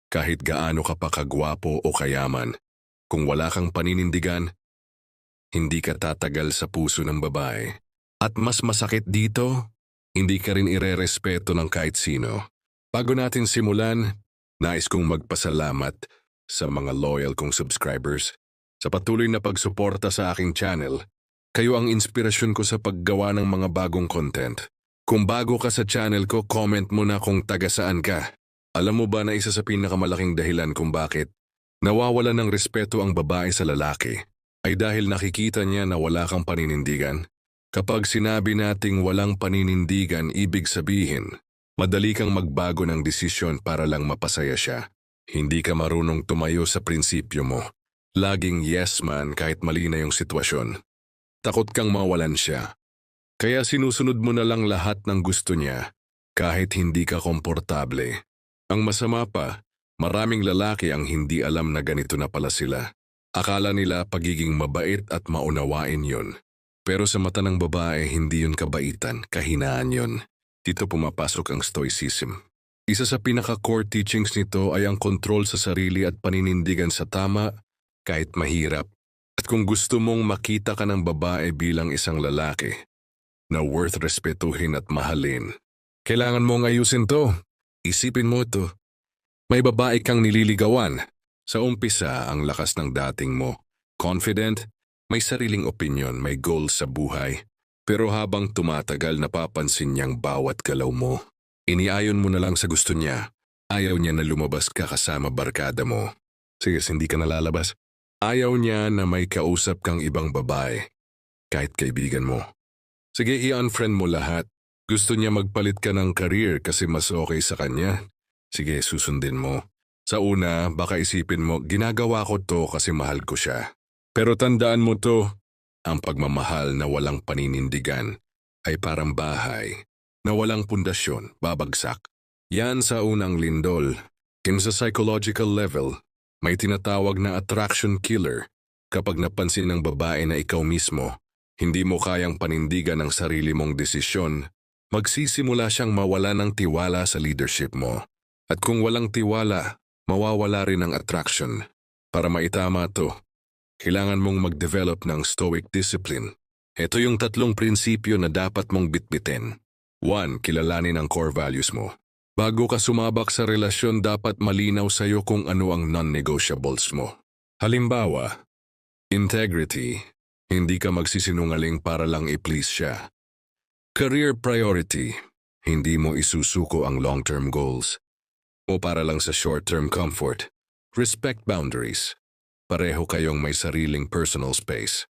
Kahit gaano ka pa kagwapo o kayaman, kung wala kang paninindigan, hindi ka tatagal sa puso ng babae. At mas masakit dito, hindi ka rin irerespeto ng kahit sino. Bago natin simulan, nais kong magpasalamat sa mga loyal kong subscribers sa patuloy na pagsuporta sa aking channel. Kayo ang inspirasyon ko sa paggawa ng mga bagong content. Kung bago ka sa channel ko, comment mo na kung taga saan ka. Alam mo ba na isa sa pinakamalaking dahilan kung bakit nawawala ng respeto ang babae sa lalaki ay dahil nakikita niya na wala kang paninindigan? Kapag sinabi nating walang paninindigan, ibig sabihin, madali kang magbago ng desisyon para lang mapasaya siya. Hindi ka marunong tumayo sa prinsipyo mo. Laging yes man kahit mali na yung sitwasyon. Takot kang mawalan siya. Kaya sinusunod mo na lang lahat ng gusto niya kahit hindi ka komportable. Ang masama pa, maraming lalaki ang hindi alam na ganito na pala sila. Akala nila pagiging mabait at maunawain yun. Pero sa mata ng babae, hindi yun kabaitan, kahinaan yun. Dito pumapasok ang stoicism. Isa sa pinaka-core teachings nito ay ang kontrol sa sarili at paninindigan sa tama kahit mahirap. At kung gusto mong makita ka ng babae bilang isang lalaki na worth respetuhin at mahalin, kailangan mong ayusin to. Isipin mo ito. May babae kang nililigawan. Sa umpisa, ang lakas ng dating mo. Confident, may sariling opinyon, may goals sa buhay. Pero habang tumatagal, napapansin niyang bawat galaw mo. Iniayon mo na lang sa gusto niya. Ayaw niya na lumabas ka kasama barkada mo. Sige, hindi ka nalalabas. Ayaw niya na may kausap kang ibang babae. Kahit kaibigan mo. Sige, i-unfriend mo lahat. Gusto niya magpalit ka ng career kasi mas okay sa kanya. Sige, susundin mo. Sa una, baka isipin mo, ginagawa ko to kasi mahal ko siya. Pero tandaan mo to, ang pagmamahal na walang paninindigan ay parang bahay na walang pundasyon, babagsak. Yan sa unang lindol. Sa psychological level, may tinatawag na attraction killer. Kapag napansin ng babae na ikaw mismo, hindi mo kayang panindigan ang sarili mong desisyon, magsisimula siyang mawala ng tiwala sa leadership mo. At kung walang tiwala, mawawala rin ang attraction. Para maitama to, kailangan mong mag-develop ng stoic discipline. Ito yung 3 prinsipyo na dapat mong bitbitin. 1. Kilalanin ang core values mo. Bago ka sumabak sa relasyon, dapat malinaw sa'yo kung ano ang non-negotiables mo. Halimbawa, integrity. Hindi ka magsisinungaling para lang i-please siya. Career priority. Hindi mo isusuko ang long-term goals o para lang sa short-term comfort. Respect boundaries. Pareho kayong may sariling personal space.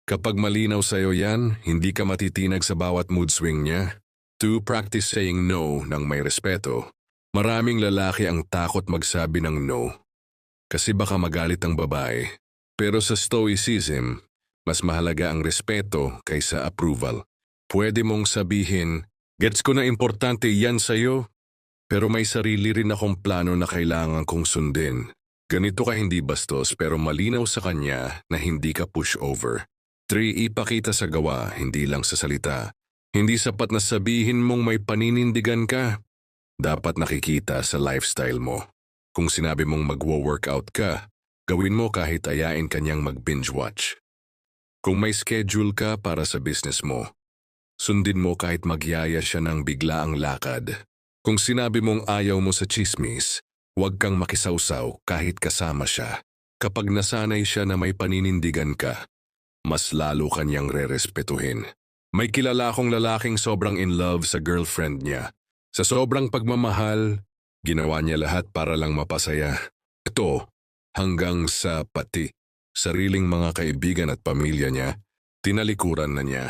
Kapag malinaw sa'yo yan, hindi ka matitinag sa bawat mood swing niya. 2. Practice saying no ng may respeto. Maraming lalaki ang takot magsabi ng no kasi baka magalit ang babae. Pero sa stoicism, mas mahalaga ang respeto kaysa approval. Pwede mong sabihin, gets ko na importante yan sa'yo, pero may sarili rin akong plano na kailangan kong sundin. Ganito ka hindi bastos pero malinaw sa kanya na hindi ka pushover. 3. Ipakita sa gawa, hindi lang sa salita. Hindi sapat na sabihin mong may paninindigan ka. Dapat nakikita sa lifestyle mo. Kung sinabi mong magwo-workout ka, gawin mo kahit ayain kanyang mag-binge watch. Kung may schedule ka para sa business mo, sundin mo kahit magyaya siya ng biglaang lakad. Kung sinabi mong ayaw mo sa chismis, huwag kang makisawsaw kahit kasama siya. Kapag nasanay siya na may paninindigan ka, mas lalo kanyang rerespetuhin. May kilala akong lalaking sobrang in love sa girlfriend niya. Sa sobrang pagmamahal, ginawa niya lahat para lang mapasaya. Ito, hanggang sa pati sariling mga kaibigan at pamilya niya, tinalikuran na niya.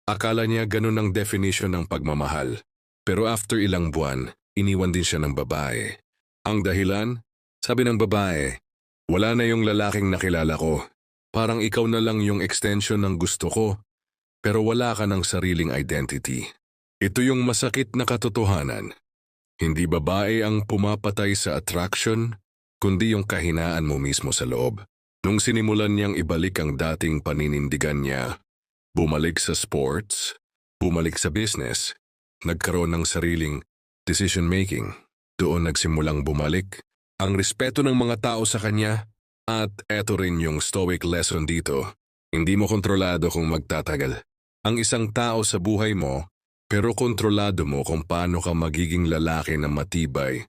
Akala niya ganun ang definition ng pagmamahal. Pero after ilang buwan, iniwan din siya ng babae. Ang dahilan? Sabi ng babae, wala na yung lalaking nakilala ko. Parang ikaw na lang yung extension ng gusto ko, pero wala ka ng sariling identity. Ito yung masakit na katotohanan. Hindi babae ang pumapatay sa attraction, kundi yung kahinaan mo mismo sa loob. Nung sinimulan niyang ibalik ang dating paninindigan niya, bumalik sa sports, bumalik sa business, nagkaroon ng sariling decision-making. Doon nagsimulang bumalik ang respeto ng mga tao sa kanya, at eto rin yung stoic lesson dito. Hindi mo kontrolado kung magtatagal ang isang tao sa buhay mo, pero kontrolado mo kung paano ka magiging lalaki na matibay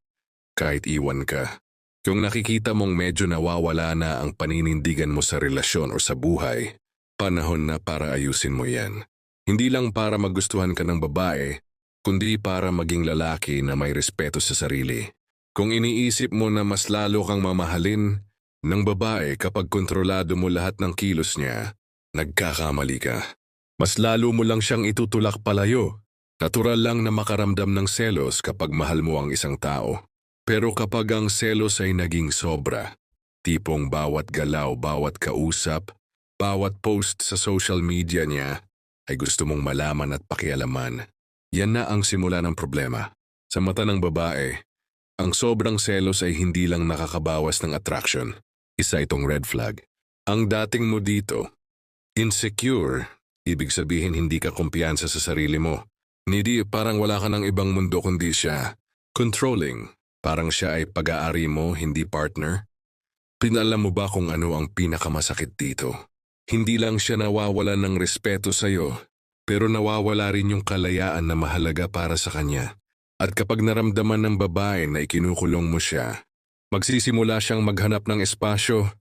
kahit iwan ka. Kung nakikita mong medyo nawawala na ang paninindigan mo sa relasyon o sa buhay, panahon na para ayusin mo yan. Hindi lang para magustuhan ka ng babae, kundi para maging lalaki na may respeto sa sarili. Kung iniisip mo na mas lalo kang mamahalin ng babae kapag kontrolado mo lahat ng kilos niya, nagkakamali ka. Mas lalo mo lang siyang itutulak palayo. Natural lang na makaramdam ng selos kapag mahal mo ang isang tao. Pero kapag ang selos ay naging sobra, tipong bawat galaw, bawat kausap, bawat post sa social media niya ay gusto mong malaman at pakialaman, yan na ang simula ng problema. Sa mata ng babae, ang sobrang selos ay hindi lang nakakabawas ng attraction. Isa itong red flag. Ang dating mo dito, insecure, ibig sabihin hindi ka kumpiyansa sa sarili mo. Hindi parang wala ka ng ibang mundo kundi siya. Controlling, parang siya ay pag-aari mo, hindi partner. Pinalam mo ba kung ano ang pinakamasakit dito? Hindi lang siya nawawala ng respeto sa'yo, pero nawawala rin yung kalayaan na mahalaga para sa kanya. At kapag naramdaman ng babae na ikinukulong mo siya, magsisimula siyang maghanap ng espasyo.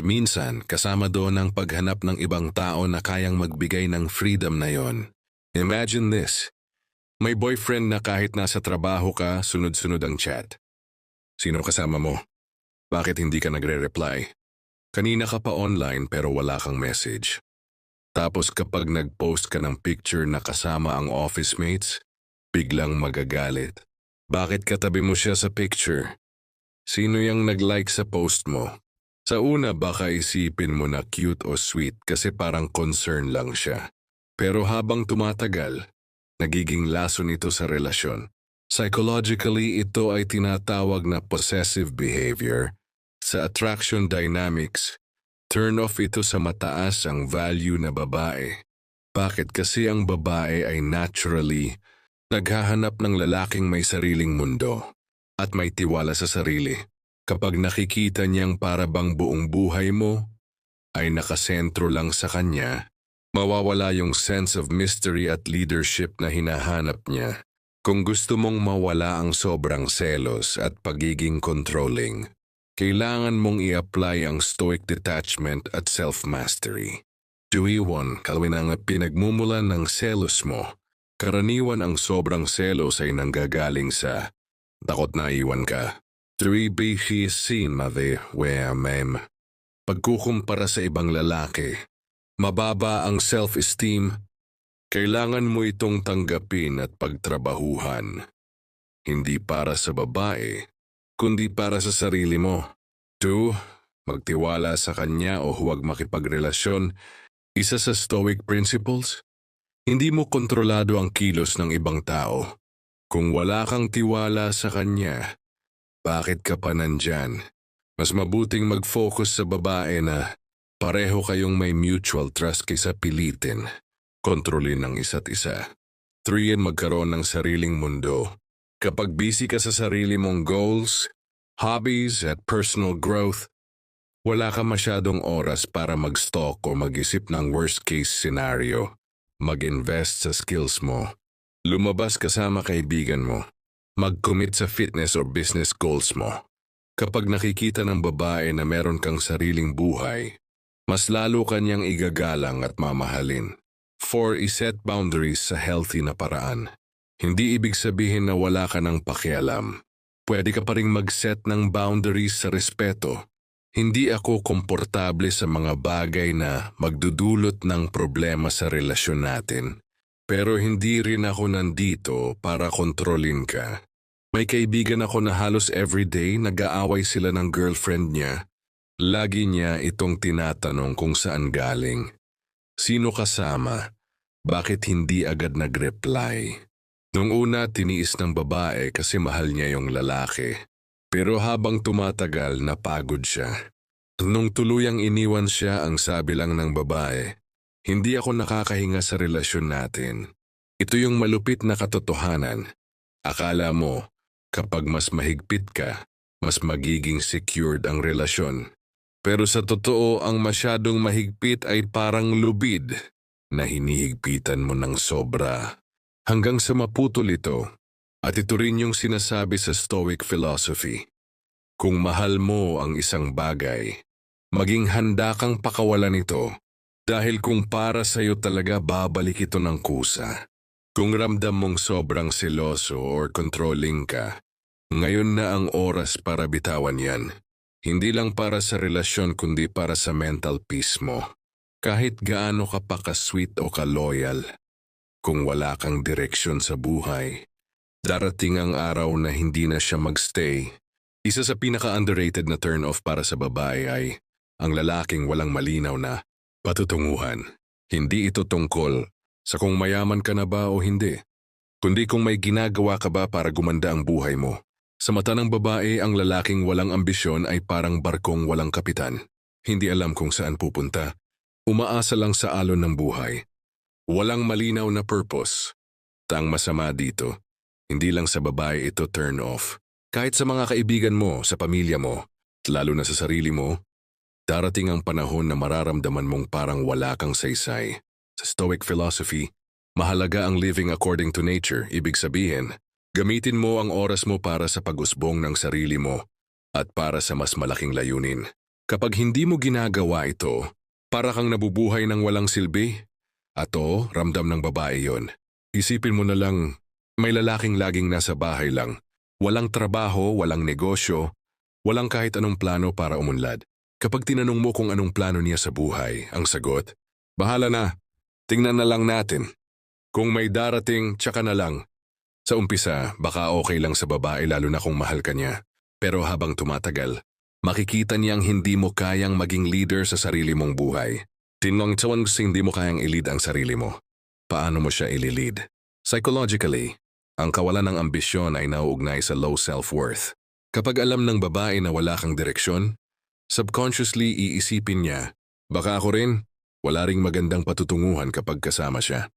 Minsan, kasama doon ang paghanap ng ibang tao na kayang magbigay ng freedom na yon. Imagine this. May boyfriend na kahit nasa trabaho ka, sunod-sunod ang chat. Sino kasama mo? Bakit hindi ka nagre-reply? Kanina ka pa online pero wala kang message. Tapos kapag nag-post ka ng picture na kasama ang office mates, biglang magagalit. Bakit katabi mo siya sa picture? Sino yung nag-like sa post mo? Sa una baka isipin mo na cute o sweet kasi parang concern lang siya. Pero habang tumatagal, nagiging lason ito sa relasyon. Psychologically, ito ay tinatawag na possessive behavior. Sa attraction dynamics, turn off ito sa mataas ang value na babae. Bakit? Kasi ang babae ay naturally naghahanap ng lalaking may sariling mundo at may tiwala sa sarili. Kapag nakikita niyang para bang buong buhay mo ay nakasentro lang sa kanya, mawawala yung sense of mystery at leadership na hinahanap niya. Kung gusto mong mawala ang sobrang selos at pagiging controlling, kailangan mong i-apply ang stoic detachment at self-mastery. Iwan, kalawin ang pinagmumulan ng selos mo. Karaniwan ang sobrang selos ay nanggagaling sa takot na iwan ka. 3 mave where mem. Pagkukumpara sa ibang lalaki, mababa ang self-esteem, kailangan mo itong tanggapin at pagtrabahuhan. Hindi para sa babae, kundi para sa sarili mo. 2. Magtiwala sa kanya o huwag makipagrelasyon. Isa sa stoic principles, hindi mo kontrolado ang kilos ng ibang tao. Kung wala kang tiwala sa kanya, bakit ka pa nandyan? Mas mabuting mag-focus sa babae na pareho kayong may mutual trust kaysa pilitin. Kontrolin ng isa't isa. 3. Magkaroon ng sariling mundo. Kapag busy ka sa sarili mong goals, hobbies at personal growth, wala ka masyadong oras para mag-stalk o mag-isip ng worst-case scenario. Mag-invest sa skills mo. Lumabas kasama kaibigan mo. Mag-commit sa fitness or business goals mo. Kapag nakikita ng babae na meron kang sariling buhay, mas lalo kanyang igagalang at mamahalin. 4. Iset boundaries sa healthy na paraan. Hindi ibig sabihin na wala ka ng pakialam. Pwede ka pa ring mag-set ng boundaries sa respeto. Hindi ako komportable sa mga bagay na magdudulot ng problema sa relasyon natin. Pero hindi rin ako nandito para kontrolin ka. May kaibigan ako na halos everyday nag-aaway sila ng girlfriend niya. Lagi niya itong tinatanong kung saan galing. Sino kasama? Bakit hindi agad nag-reply? Nung una tiniis ng babae kasi mahal niya yung lalaki. Pero habang tumatagal napagod siya. Nung tuluyang iniwan siya ang sabi lang ng babae, hindi ako nakakahinga sa relasyon natin. Ito yung malupit na katotohanan. Akala mo, kapag mas mahigpit ka, mas magiging secured ang relasyon. Pero sa totoo, ang masyadong mahigpit ay parang lubid na hinihigpitan mo ng sobra. Hanggang sa maputol ito, at ito rin yung sinasabi sa Stoic philosophy. Kung mahal mo ang isang bagay, maging handa kang pakawalan ito dahil kung para sa'yo talaga babalik ito ng kusa. Kung ramdam mong sobrang seloso or controlling ka, ngayon na ang oras para bitawan yan. Hindi lang para sa relasyon kundi para sa mental peace mo. Kahit gaano ka pa ka-sweet o ka-loyal, kung wala kang direksyon sa buhay, darating ang araw na hindi na siya magstay. Isa sa pinaka-underrated na turn-off para sa babae ay ang lalaking walang malinaw na patutunguhan. Hindi ito tungkol sa kung mayaman ka na ba o hindi, kundi kung may ginagawa ka ba para gumanda ang buhay mo. Sa mata ng babae, ang lalaking walang ambisyon ay parang barkong walang kapitan. Hindi alam kung saan pupunta. Umaasa lang sa alon ng buhay. Walang malinaw na purpose. Ang masama dito, hindi lang sa babae ito turn off. Kahit sa mga kaibigan mo, sa pamilya mo, lalo na sa sarili mo, darating ang panahon na mararamdaman mong parang wala kang saysay. Sa Stoic philosophy, mahalaga ang living according to nature. Ibig sabihin, gamitin mo ang oras mo para sa pag-usbong ng sarili mo at para sa mas malaking layunin. Kapag hindi mo ginagawa ito, para kang nabubuhay ng walang silbi. At ramdam ng babae yon. Isipin mo na lang, may lalaking laging nasa bahay lang. Walang trabaho, walang negosyo, walang kahit anong plano para umunlad. Kapag tinanong mo kung anong plano niya sa buhay, ang sagot, bahala na, tingnan na lang natin. Kung may darating, tsaka na lang. Sa umpisa, baka okay lang sa babae lalo na kung mahal ka niya. Pero habang tumatagal, makikita niyang hindi mo kayang maging leader sa sarili mong buhay. Tinong tawan kasi hindi mo kayang i-lead ang sarili mo. Paano mo siya i-lead? Psychologically, ang kawalan ng ambisyon ay nauugnay sa low self-worth. Kapag alam ng babae na wala kang direksyon, subconsciously iisipin niya, baka ako rin, wala ring magandang patutunguhan kapag kasama siya.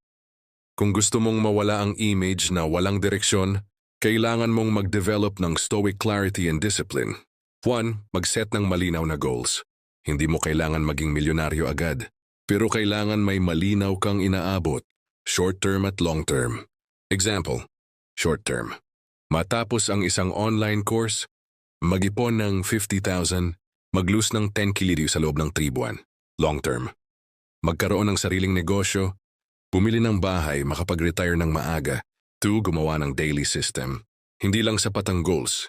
Kung gusto mong mawala ang image na walang direksyon, kailangan mong mag-develop ng stoic clarity and discipline. 1. Mag-set ng malinaw na goals. Hindi mo kailangan maging milyonaryo agad, pero kailangan may malinaw kang inaabot, short-term at long-term. Example, short-term. Matapos ang isang online course, mag-ipon ng 50,000, mag-lose ng 10 kilograms sa loob ng 3 buwan. Long-term. Magkaroon ng sariling negosyo, bumili ng bahay, makapag-retire ng maaga. 2. Gumawa ng daily system. Hindi lang sapat ang goals.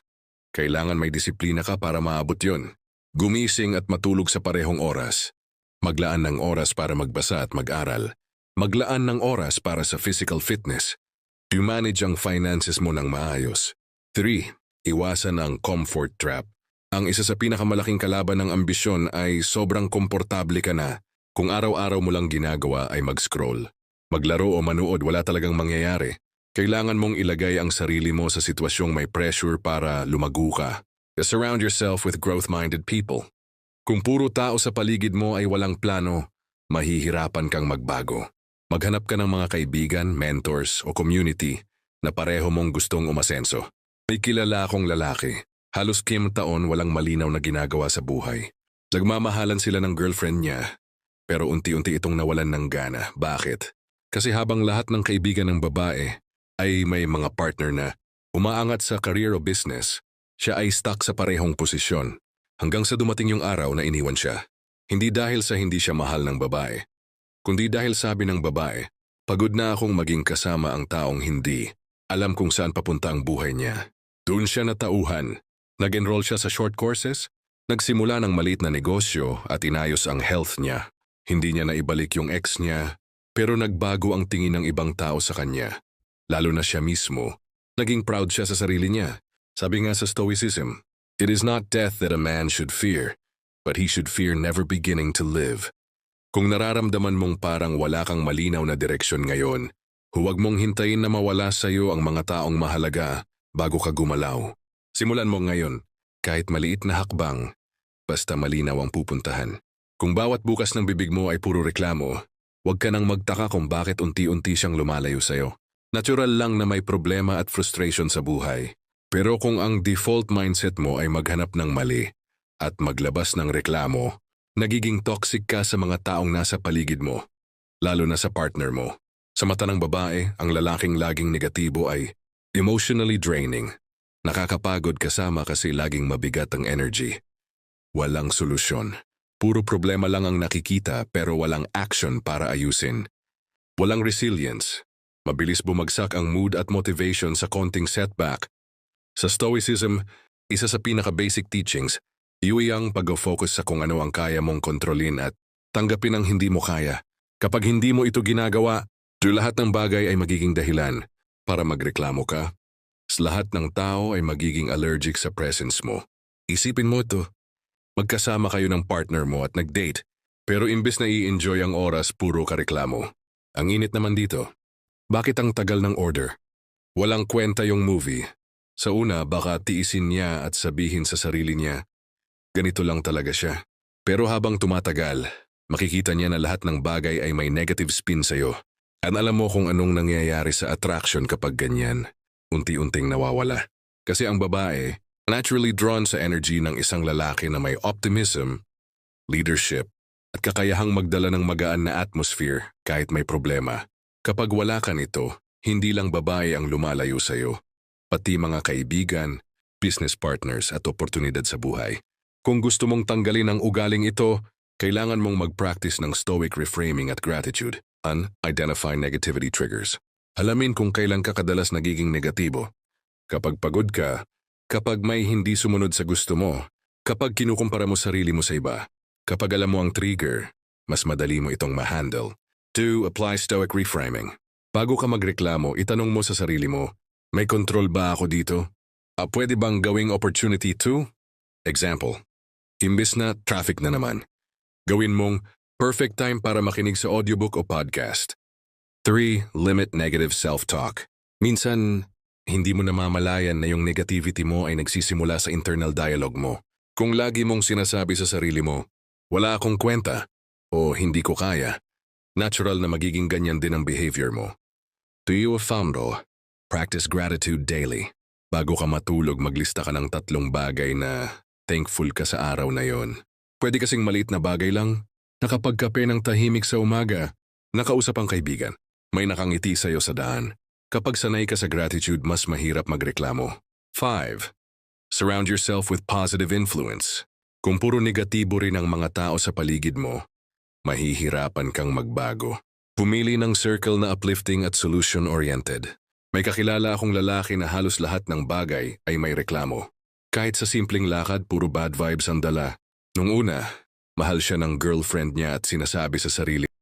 Kailangan may disiplina ka para maabot yun. Gumising at matulog sa parehong oras. Maglaan ng oras para magbasa at mag-aral. Maglaan ng oras para sa physical fitness. I-manage ang finances mo ng maayos. 3. Iwasan ang comfort trap. Ang isa sa pinakamalaking kalaban ng ambisyon ay sobrang komportable ka na. Kung araw-araw mo lang ginagawa ay mag-scroll. Maglaro o manood, wala talagang mangyayari. Kailangan mong ilagay ang sarili mo sa sitwasyong may pressure para lumago ka. Surround yourself with growth-minded people. Kung puro tao sa paligid mo ay walang plano, mahihirapan kang magbago. Maghanap ka ng mga kaibigan, mentors o community na pareho mong gustong umasenso. May kilala akong lalaki. Halos 10 taon walang malinaw na ginagawa sa buhay. Nagmamahalan sila ng girlfriend niya, pero unti-unti itong nawalan ng gana. Bakit? Kasi habang lahat ng kaibigan ng babae ay may mga partner na umaangat sa career o business, siya ay stuck sa parehong posisyon hanggang sa dumating yung araw na iniwan siya. Hindi dahil sa hindi siya mahal ng babae, kundi dahil sabi ng babae, pagod na akong maging kasama ang taong hindi alam kung saan papunta ang buhay niya. Doon siya natauhan. Nag-enroll siya sa short courses, nagsimula ng maliit na negosyo at inayos ang health niya. Hindi niya naibalik yung ex niya, pero nagbago ang tingin ng ibang tao sa kanya. Lalo na siya mismo. Naging proud siya sa sarili niya. Sabi nga sa Stoicism, it is not death that a man should fear, but he should fear never beginning to live. Kung nararamdaman mong parang wala kang malinaw na direksyon ngayon, huwag mong hintayin na mawala sa iyo ang mga taong mahalaga bago ka gumalaw. Simulan mo ngayon, kahit maliit na hakbang, basta malinaw ang pupuntahan. Kung bawat bukas ng bibig mo ay puro reklamo, huwag ka nang magtaka kung bakit unti-unti siyang lumalayo sa iyo. Natural lang na may problema at frustration sa buhay. Pero kung ang default mindset mo ay maghanap ng mali at maglabas ng reklamo, nagiging toxic ka sa mga taong nasa paligid mo, lalo na sa partner mo. Sa mata ng babae, ang lalaking laging negatibo ay emotionally draining. Nakakapagod kasama kasi laging mabigat ang energy. Walang solusyon. Puro problema lang ang nakikita pero walang action para ayusin. Walang resilience. Mabilis bumagsak ang mood at motivation sa konting setback. Sa Stoicism, isa sa pinaka-basic teachings, ang pag-focus sa kung ano ang kaya mong kontrolin at tanggapin ang hindi mo kaya. Kapag hindi mo ito ginagawa, lahat ng bagay ay magiging dahilan para magreklamo ka. Lahat ng tao ay magiging allergic sa presence mo. Isipin mo ito. Magkasama kayo ng partner mo at nag-date, pero imbes na i-enjoy ang oras, puro ka reklamo. Ang init naman dito. Bakit ang tagal ng order? Walang kwenta yung movie. Sa una, baka tiisin niya at sabihin sa sarili niya, ganito lang talaga siya. Pero habang tumatagal, makikita niya na lahat ng bagay ay may negative spin sa'yo. At alam mo kung anong nangyayari sa attraction kapag ganyan. Unti-unting nawawala. Kasi ang babae, naturally drawn sa energy ng isang lalaki na may optimism, leadership, at kakayahang magdala ng magaan na atmosphere kahit may problema. Kapag wala ka nito, hindi lang babae ang lumalayo sa'yo, pati mga kaibigan, business partners at oportunidad sa buhay. Kung gusto mong tanggalin ang ugaling ito, kailangan mong mag-practice ng stoic reframing at gratitude. Identify negativity triggers. Alamin kung kailan ka kadalas nagiging negatibo. Kapag pagod ka, kapag may hindi sumunod sa gusto mo, kapag kinukumpara mo sarili mo sa iba, kapag alam mo ang trigger, mas madali mo itong ma-handle. 2. Apply stoic reframing. Bago ka magreklamo, itanong mo sa sarili mo, may control ba ako dito? Pwede bang gawing opportunity 2? Example, imbis na traffic na naman, gawin mong perfect time para makinig sa audiobook o podcast. 3. Limit negative self-talk. Minsan, hindi mo namamalayan na yung negativity mo ay nagsisimula sa internal dialogue mo. Kung lagi mong sinasabi sa sarili mo, wala akong kwenta o hindi ko kaya, natural na magiging ganyan din ang behavior mo. To you a founder, practice gratitude daily. Bago ka matulog, maglista ka ng 3 bagay na thankful ka sa araw na yon. Pwede kasing maliit na bagay lang, nakapagkape ng tahimik sa umaga, nakausap ang kaibigan, may nakangiti sa'yo sa daan. Kapag sanay ka sa gratitude, mas mahirap magreklamo. 5. Surround yourself with positive influence. Kung puro negatibo rin ang mga tao sa paligid mo, mahihirapan kang magbago. Pumili ng circle na uplifting at solution-oriented. May kakilala akong lalaki na halos lahat ng bagay ay may reklamo. Kahit sa simpleng lakad, puro bad vibes ang dala. Nung una, mahal siya ng girlfriend niya at sinasabi sa sarili,